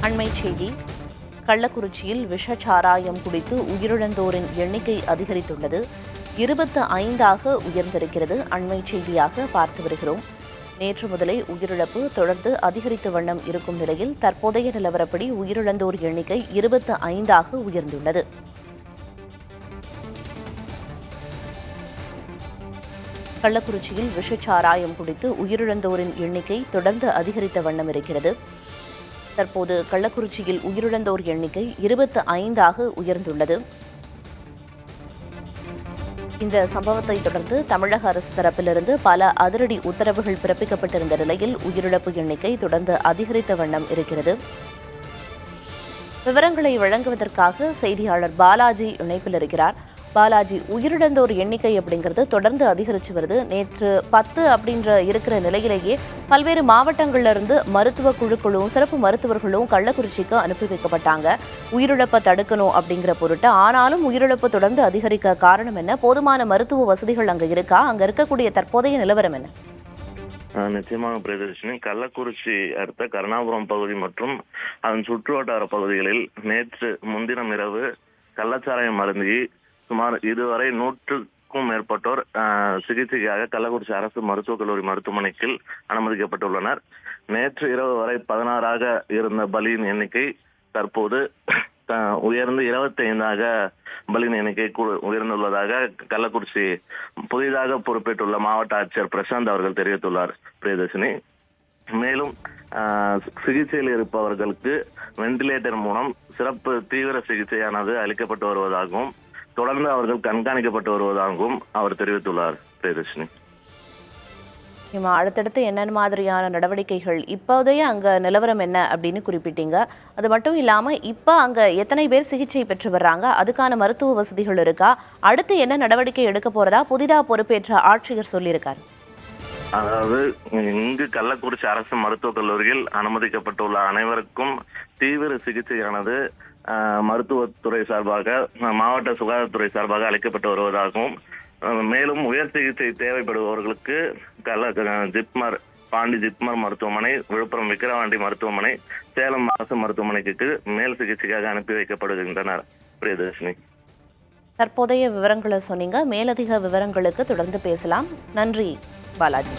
அண்மைச் செய்தி. கள்ளக்குறிச்சியில் விஷச்சாராயம் குடித்து உயிரிழந்தோரின் எண்ணிக்கை அதிகரித்துள்ளது. 25ஆக உயர்ந்திருக்கிறது. அண்மைச் செய்தியாக பார்த்து வருகிறோம். நேற்று முதலே உயிரிழப்பு தொடர்ந்து அதிகரித்த வண்ணம் இருக்கும் நிலையில் தற்போதைய நிலவரப்படி உயிரிழந்தோர் எண்ணிக்கை 25ஆக உயர்ந்துள்ளது. கள்ளக்குறிச்சியில் விஷச்சாராயம் குடித்து உயிரிழந்தோரின் எண்ணிக்கை தொடர்ந்து அதிகரித்த வண்ணம் இருக்கிறது. தற்போது கள்ளக்குறிச்சியில் உயிரிழந்தோர் எண்ணிக்கை 25ஆக உயர்ந்துள்ளது. இந்த சம்பவத்தை தொடர்ந்து தமிழக அரசு தரப்பிலிருந்து பல அதிரடி உத்தரவுகள் பிறப்பிக்கப்பட்டிருந்த நிலையில் உயிரிழப்பு எண்ணிக்கை தொடர்ந்து அதிகரித்த வண்ணம் இருக்கிறது. விவரங்களை வழங்குவதற்காக செய்தியாளர் பாலாஜி இணைப்பில் இருக்கிறார். பாலாஜி, உயிரிழந்தோர் எண்ணிக்கை அப்படிங்கிறது தொடர்ந்து அதிகரித்து வருது. நேற்று 10 அப்படின்ற இருக்கிற நிலையிலேயே பல்வேறு மாவட்டங்கள்ல இருந்து மருத்துவ குழுக்களும் சிறப்பு மருத்துவர்களும் கள்ளக்குறிச்சிக்கு அனுப்பி வைக்கப்பட்டாங்க, உயிரிழப்பை தடுக்கணும் அப்படிங்கிற பொருட்டு. ஆனாலும் உயிரிழப்பு தொடர்ந்து அதிகரிக்க காரணம் என்ன? போதுமான மருத்துவ வசதிகள் அங்க இருக்கா? அங்க இருக்கக்கூடிய தற்போதைய நிலவரம் என்ன? நிச்சயமாக பிரியதர்ஷினி, கள்ளக்குறிச்சி அடுத்த கருணாபுரம் பகுதி மற்றும் அதன் சுற்றுவட்டார பகுதிகளில் நேற்று முன்தினம் இரவு கள்ளச்சாராயம் அருந்தி சுமார் இதுவரை 100க்கும் மேற்பட்டோர் சிகிச்சைக்காக கள்ளக்குறிச்சி அரசு மருத்துவக் கல்லூரி மருத்துவமனைக்கு அனுமதிக்கப்பட்டுள்ளனர். நேற்று இரவு வரை 16ஆக இருந்த பலியின் எண்ணிக்கை தற்போது உயர்ந்து 25ஆக பலியின் எண்ணிக்கை உயர்ந்துள்ளதாக கள்ளக்குறிச்சி புதிதாக பொறுப்பேற்றுள்ள மாவட்ட ஆட்சியர் பிரசாந்த் அவர்கள் தெரிவித்துள்ளார் பிரியதர்ஷினி. மேலும் சிகிச்சையில் இருப்பவர்களுக்கு வெண்டிலேட்டர் மூலம் சிறப்பு தீவிர சிகிச்சையானது அளிக்கப்பட்டு வருவதாகவும் தொடர்ந்து அவர்கள் கண்காணிக்கப்பட்டு வருவதாகவும் அவர் தெரிவித்துள்ளார் பிரியதர்ஷினி. அடுத்தடுத்து என்ன மாதிரியான நடவடிக்கைகள், இப்போதைய அங்க நிலவரம் என்ன அப்படின்னு குறிப்பிட்டீங்க. அது மட்டும் இல்லாம இப்ப அங்க எத்தனை பேர் சிகிச்சை பெற்று வர்றாங்க, அதுக்கான மருத்துவ வசதிகள் இருக்கா, அடுத்து என்ன நடவடிக்கை எடுக்க போறதா புதிதாக பொறுப்பேற்ற ஆட்சியர் சொல்லியிருக்காரு? அதாவது இங்கு கள்ளக்குறிச்சி அரசு மருத்துவக் கல்லூரியில் அனுமதிக்கப்பட்டுள்ள அனைவருக்கும் தீவிர சிகிச்சையானது மருத்துவத்துறை சார்பாக மாவட்ட சுகாதாரத்துறை சார்பாக அளிக்கப்பட்டு வருவதாகவும் மேலும் உயர் சிகிச்சை தேவைப்படுபவர்களுக்கு ஜிப்மர் பாண்டி ஜிப்மர் மருத்துவமனை, விழுப்புரம் விக்கிரவாண்டி மருத்துவமனை, சேலம் அரசு மருத்துவமனைக்கு மேல் சிகிச்சைக்காக அனுப்பி வைக்கப்படுகின்றனர் பிரியதர்ஷினி. தற்போதைய விவரங்களை சொன்னீங்க. மேலதிக விவரங்களுக்கு தொடர்ந்து பேசலாம். நன்றி பாலாஜி.